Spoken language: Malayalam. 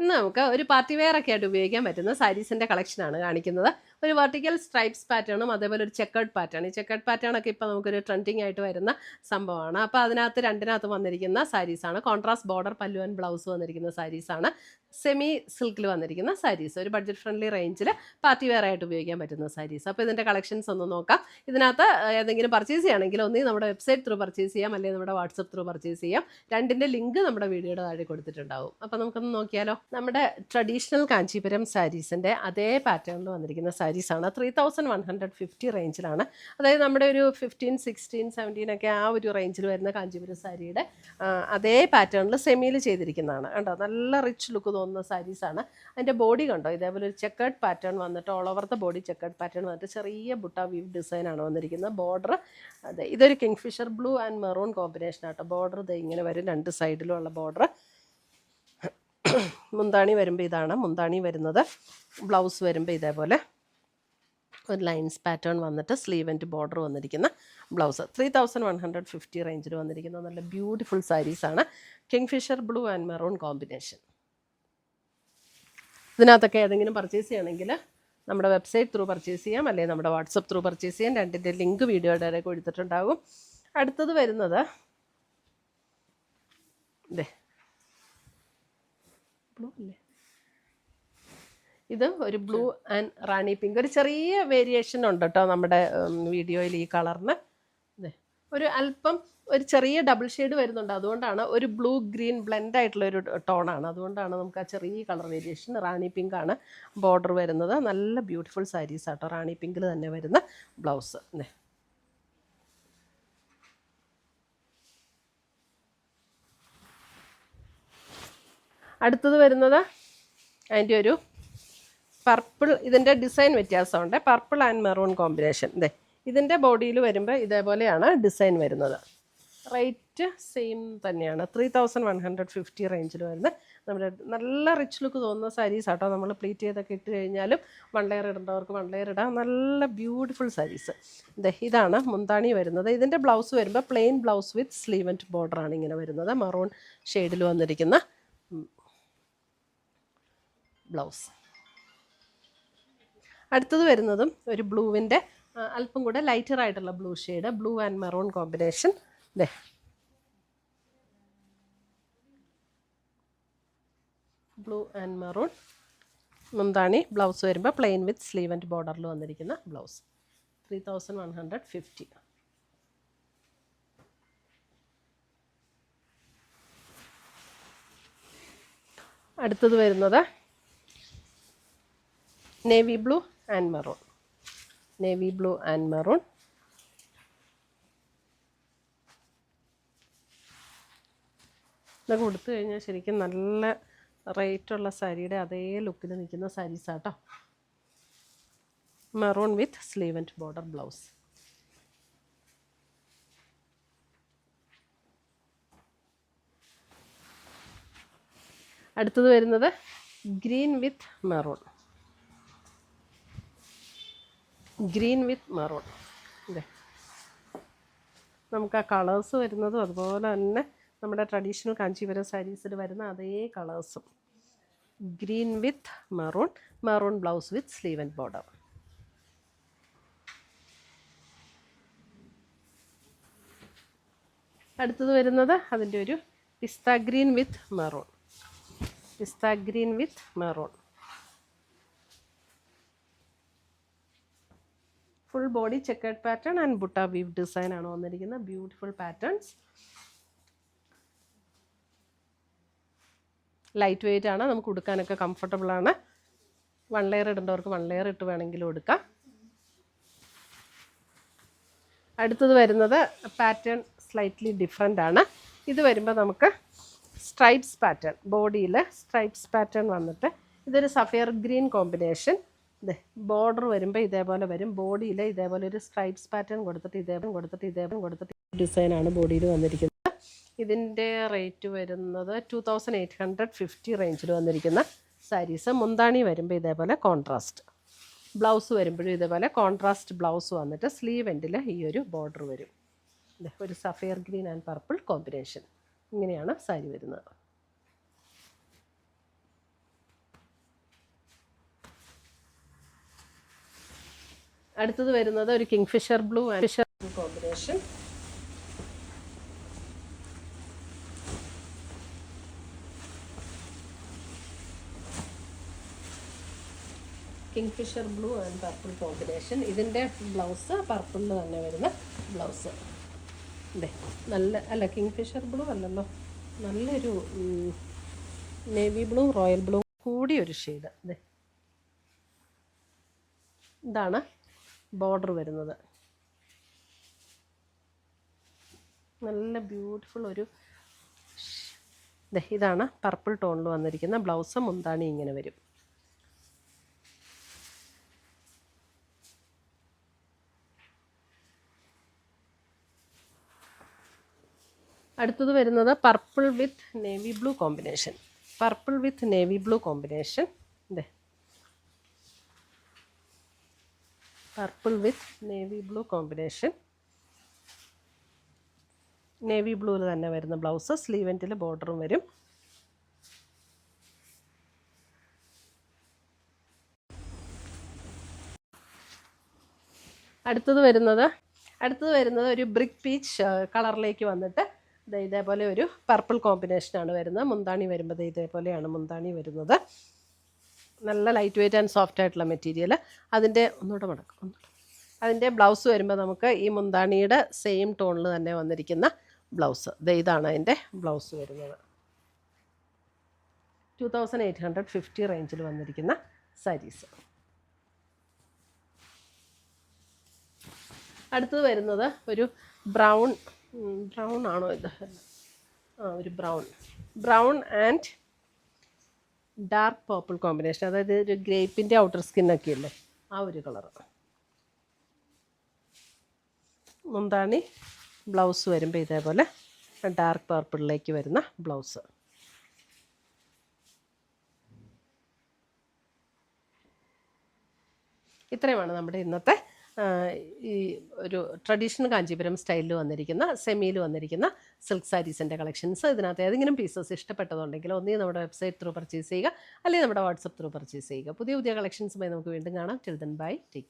ഇന്ന് നമുക്ക് ഒരു പാർട്ടി വെയർ ഒക്കെ ആയിട്ട് ഉപയോഗിക്കാൻ പറ്റുന്ന സാരീസിൻ്റെ കളക്ഷനാണ് കാണിക്കുന്നത്. ഒരു വെർട്ടിക്കൽ സ്ട്രൈപ്സ് പാറ്റേണും അതേപോലെ ഒരു ചെക്കേർഡ് പാറ്റേൺ. ഈ ചെക്കേർഡ് പാറ്റേൺ ഒക്കെ ഇപ്പോൾ നമുക്കൊരു ട്രെൻഡിങ് ആയിട്ട് വരുന്ന സംഭവമാണ്. അപ്പോൾ അതിനകത്ത് രണ്ടിനകത്ത് വന്നിരിക്കുന്ന സാരീസാണ്. കോൺട്രാസ്റ്റ് ബോർഡർ പല്ലു ആൻഡ് ബ്ലൗസ് വന്നിരിക്കുന്ന സാരീസാണ്. സെമി സിൽക്കിൽ വന്നിരിക്കുന്ന സാരീസ്. ഒരു ബഡ്ജറ്റ് ഫ്രണ്ട്ലി റേഞ്ചിൽ പാർട്ടി വെയർ ആയിട്ട് ഉപയോഗിക്കാൻ പറ്റുന്ന സാരീസ്. അപ്പോൾ ഇതിൻ്റെ കളക്ഷൻസ് ഒന്ന് നോക്കാം. ഇതിനകത്ത് ഏതെങ്കിലും പർച്ചേസ് ചെയ്യുകയാണെങ്കിൽ ഒന്നീ നമ്മുടെ വെബ്സൈറ്റ് ത്രൂ പർച്ചേസ് ചെയ്യാം, അല്ലെങ്കിൽ നമ്മുടെ വാട്സപ്പ് ത്രൂ പർച്ചേസ് ചെയ്യാം. രണ്ടിൻ്റെ ലിങ്ക് നമ്മുടെ വീഡിയോയുടെ താഴെ കൊടുത്തിട്ടുണ്ടാവും. അപ്പോൾ നമുക്കൊന്ന് നോക്കിയാലോ. നമ്മുടെ ട്രഡീഷണൽ കാഞ്ചീപുരം സാരീസിൻ്റെ അതേ പാറ്റേണിൽ വന്നിരിക്കുന്ന സാരീസാണ്. 3150 റേഞ്ചിലാണ്. അതായത് നമ്മുടെ ഒരു 15, 16, 17 ഒക്കെ ആ ഒരു റേഞ്ചിൽ വരുന്ന കാഞ്ചീപുരം സാരിയുടെ അതേ പാറ്റേണിൽ സെമിയിൽ ചെയ്തിരിക്കുന്നതാണ്. കണ്ടോ, നല്ല റിച്ച് ലുക്ക് തോന്നുന്ന സാരീസാണ്. അതിൻ്റെ ബോഡി കണ്ടോ, ഇതേപോലെ ഒരു ചെക്കേർഡ് പാറ്റേൺ വന്നിട്ട് all over the body checkered pattern വന്നിട്ട് ചെറിയ ബുട്ട വീവ് ഡിസൈനാണ് വന്നിരിക്കുന്നത്. ബോർഡർ അതെ, ഇതൊരു kingfisher blue and maroon combination ആട്ടോ. ബോർഡർ ഇത് ഇങ്ങനെ വരും, രണ്ട് സൈഡിലും ഉള്ള ബോർഡർ. മുന്താണി വരുമ്പോൾ ഇതാണ് മുന്താണി വരുന്നത്. ബ്ലൗസ് വരുമ്പോൾ ഇതേപോലെ ഒരു ലൈൻസ് പാറ്റേൺ വന്നിട്ട് സ്ലീവ് ആൻഡ് ബോർഡർ വന്നിരിക്കുന്ന ബ്ലൗസ്. 3150 റേഞ്ചിൽ വന്നിരിക്കുന്ന നല്ല ബ്യൂട്ടിഫുൾ സാരീസാണ്. Kingfisher blue and maroon combination. ഇതിനകത്തൊക്കെ ഏതെങ്കിലും പർച്ചേസ് ചെയ്യണമെങ്കിൽ നമ്മുടെ വെബ്സൈറ്റ് ത്രൂ പർച്ചേസ് ചെയ്യാം, അല്ലെങ്കിൽ നമ്മുടെ വാട്സപ്പ് ത്രൂ പർച്ചേസ് ചെയ്യാം. രണ്ടിൻ്റെ ലിങ്ക് വീഡിയോയുടെ ഇടയിൽ കൊടുത്തിട്ടുണ്ടാകും. അടുത്തത് വരുന്നത് ഇതേ ബ്ലൂ അല്ലേ, ഇത് ഒരു ബ്ലൂ ആൻഡ് റാണി പിങ്ക്. ഒരു ചെറിയ വേരിയേഷൻ ഉണ്ട് കേട്ടോ നമ്മുടെ വീഡിയോയിൽ ഈ കളറിന്. അതെ, ഒരു അല്പം ഒരു ചെറിയ ഡബിൾ ഷെയ്ഡ് വരുന്നുണ്ട്. അതുകൊണ്ടാണ് ഒരു ബ്ലൂ ഗ്രീൻ ബ്ലെൻഡ് ആയിട്ടുള്ളൊരു ടോണാണ്. അതുകൊണ്ടാണ് നമുക്ക് ആ ചെറിയ കളർ വേരിയേഷൻ. റാണി പിങ്ക് ആണ് ബോർഡർ വരുന്നത്. നല്ല ബ്യൂട്ടിഫുൾ സാരീസ് ആട്ടോ. റാണി പിങ്കിൽ തന്നെ വരുന്ന ബ്ലൗസ്. അതെ, അടുത്തത് വരുന്നത് അതിൻ്റെ ഒരു പർപ്പിൾ. ഇതിൻ്റെ ഡിസൈൻ വ്യത്യാസമുണ്ട്. Purple and maroon combination. ഇതേ ഇതിൻ്റെ ബോഡിയിൽ വരുമ്പോൾ ഇതേപോലെയാണ് ഡിസൈൻ വരുന്നത്. റേറ്റ് സെയിം തന്നെയാണ്. 3150 റേഞ്ചിൽ വരുന്നത്. നമ്മുടെ നല്ല റിച്ച് ലുക്ക് തോന്നുന്ന സാരീസ് ആട്ടോ. നമ്മൾ പ്ലീറ്റ് ചെയ്തൊക്കെ ഇട്ട് കഴിഞ്ഞാലും വൺ ലെയർ ഇടേണ്ടവർക്ക് വൺ ലെയർ ഇടാം. നല്ല ബ്യൂട്ടിഫുൾ സാരീസ്. ഇതാണ് മുന്താണി വരുന്നത്. ഇതിൻ്റെ ബ്ലൗസ് വരുമ്പോൾ plain blouse with sleeve and ബോർഡറാണ് ഇങ്ങനെ വരുന്നത്. മെറൂൺ ഷെയ്ഡിൽ വന്നിരിക്കുന്ന ബ്ലൗസ്. അടുത്തത് വരുന്നതും ഒരു ബ്ലൂവിൻ്റെ അല്പം കൂടെ ലൈറ്റർ ആയിട്ടുള്ള blue shade. Blue and maroon combination. They blue and maroon. മുന്താണി ബ്ലൗസ് വരുമ്പോൾ പ്ലെയിൻ വിത്ത് സ്ലീവ് ആൻഡ് ബോർഡറിൽ വന്നിരിക്കുന്ന ബ്ലൗസ്. 3150. അടുത്തത് വരുന്നത് navy blue and maroon. Navy blue and maroon. ഇതൊക്കെ കൊടുത്തു കഴിഞ്ഞാൽ ശരിക്കും നല്ല റേറ്റുള്ള സാരിയുടെ അതേ ലുക്കിൽ നിൽക്കുന്ന സാരീസാട്ടോ. Maroon with sleeve and border blouse. അടുത്തത് വരുന്നത് green with maroon. Green with maroon. ഇതെ നമുക്ക് ആ കളേഴ്സ് വരുന്നതും അതുപോലെ തന്നെ നമ്മുടെ ട്രഡീഷണൽ കാഞ്ചീപുരം സാരീസിൽ വരുന്ന അതേ കളേഴ്സും. Green with maroon. Maroon blouse with sleeve and border. അടുത്തത് വരുന്നത് അതിൻ്റെ ഒരു pista green with maroon. Pista green with maroon. Full body checkered pattern and butta weave design ആണ് വന്നിരിക്കുന്നത്. Beautiful patterns. ലൈറ്റ് വെയിറ്റ് ആണ്, നമുക്ക് ഉടുക്കാനൊക്കെ കംഫർട്ടബിൾ ആണ്. വൺ ലെയർ ഇടേണ്ടവർക്ക് വൺ ലെയർ ഇട്ട് വേണമെങ്കിലും എടുക്കാം. അടുത്തത് വരുന്നത് പാറ്റേൺ സ്ലൈറ്റ്ലി ഡിഫറെൻ്റ് ആണ്. ഇത് വരുമ്പോൾ നമുക്ക് സ്ട്രൈപ്സ് പാറ്റേൺ. ബോഡിയിൽ സ്ട്രൈപ്സ് പാറ്റേൺ വന്നിട്ട് ഇതൊരു സഫയർ ഗ്രീൻ കോമ്പിനേഷൻ. ഇതേ ബോർഡർ വരുമ്പോൾ ഇതേപോലെ വരും. ബോഡിയിൽ ഇതേപോലെ ഒരു സ്ട്രൈപ്സ് പാറ്റേൺ കൊടുത്തിട്ട് ഡിസൈനാണ് ബോഡിയിൽ വന്നിരിക്കുന്നത്. ഇതിൻ്റെ റേറ്റ് വരുന്നത് 2850 റേഞ്ചിൽ വന്നിരിക്കുന്ന സാരീസ്. മുന്താണി വരുമ്പോൾ ഇതേപോലെ കോൺട്രാസ്റ്റ്. ബ്ലൗസ് വരുമ്പോഴും ഇതേപോലെ കോൺട്രാസ്റ്റ് ബ്ലൗസ് വന്നിട്ട് സ്ലീവ് എൻഡിൽ ഈ ഒരു ബോർഡർ വരും. ഒരു sapphire green and purple combination. ഇങ്ങനെയാണ് സാരി വരുന്നത്. അടുത്തത് വരുന്നത് ഒരു kingfisher blue and fisher blue combination. Kingfisher blue and purple combination. ഇതിൻ്റെ ബ്ലൗസ് പർപ്പിളിൽ തന്നെ വരുന്ന ബ്ലൗസ്. അതെ, നല്ല അല്ല, കിങ്ഫിഷർ ബ്ലൂ അല്ലല്ലോ, നല്ലൊരു നേവി ബ്ലൂ റോയൽ ബ്ലൂ കൂടിയൊരു ഷെയ്ഡ്. അതെ, ഇതാണ് ബോർഡർ വരുന്നത്. നല്ല ബ്യൂട്ടിഫുൾ ഒരു ഇതാണ് പർപ്പിൾ ടോണിൽ വന്നിരിക്കുന്ന ബ്ലൗസ്. മുന്താണി ഇങ്ങനെ വരും. അടുത്തത് വരുന്നത് purple with navy blue combination. Purple with navy blue combination. ഇതേ, purple with navy blue combination. Navy ബ്ലൂവിൽ തന്നെ വരുന്ന ബ്ലൗസ്. സ്ലീവെൻറ്റിൽ ബോർഡറും വരും. അടുത്തത് വരുന്നത് ഒരു ബ്രിക്ക് പീച്ച് കളറിലേക്ക് വന്നിട്ട് ഇതേപോലെ ഒരു പർപ്പിൾ കോമ്പിനേഷനാണ് വരുന്നത്. മുന്താണി വരുമ്പോൾ ഇതേപോലെയാണ് മുന്താണി വരുന്നത്. നല്ല ലൈറ്റ് വെയ്റ്റ് ആൻഡ് സോഫ്റ്റ് ആയിട്ടുള്ള മെറ്റീരിയൽ. അതിൻ്റെ അതിൻ്റെ ബ്ലൗസ് വരുമ്പോൾ നമുക്ക് ഈ മുന്താണിയുടെ സെയിം ടോണിൽ തന്നെ വന്നിരിക്കുന്ന ബ്ലൗസ്. ഇതാണ് അതിൻ്റെ ബ്ലൗസ് വരുന്നത്. 2850 റേഞ്ചിൽ വന്നിരിക്കുന്ന സാരീസ്. അടുത്തത് വരുന്നത് ഒരു ബ്രൗൺ ആണോ ഇത്? ഒരു brown and dark purple combination. അതായത് ഒരു ഗ്രേപ്പിൻ്റെ ഔട്ടർ സ്കിന്നൊക്കെ ഇല്ലേ, ആ ഒരു കളറ്. മുന്താണി ബ്ലൗസ് വരുമ്പോൾ ഇതേപോലെ ഡാർക്ക് പർപ്പിളിലേക്ക് വരുന്ന ബ്ലൗസ്. ഇത്രയുമാണ് നമ്മുടെ ഇന്നത്തെ ഈ ഒരു ട്രഡീഷണൽ കാഞ്ചീപുരം സ്റ്റൈലിൽ വന്നിരിക്കുന്ന സെമിയിൽ വന്നിരിക്കുന്ന സിൽക്ക് സാരീസിൻ്റെ കളക്ഷൻസ്. ഇതിനകത്ത് ഏതെങ്കിലും പീസസ് ഇഷ്ടപ്പെട്ടതുണ്ടെങ്കിൽ ഒന്നേ നമ്മുടെ വെബ്സൈറ്റ് ത്രൂ പർച്ചേസ് ചെയ്യുക, അല്ലെങ്കിൽ നമ്മുടെ വാട്സപ്പ് ത്രൂ പർച്ചേസ് ചെയ്യുക. പുതിയ കളക്ഷൻസുമായി നമുക്ക് വീണ്ടും കാണാം. Till then bye, take care.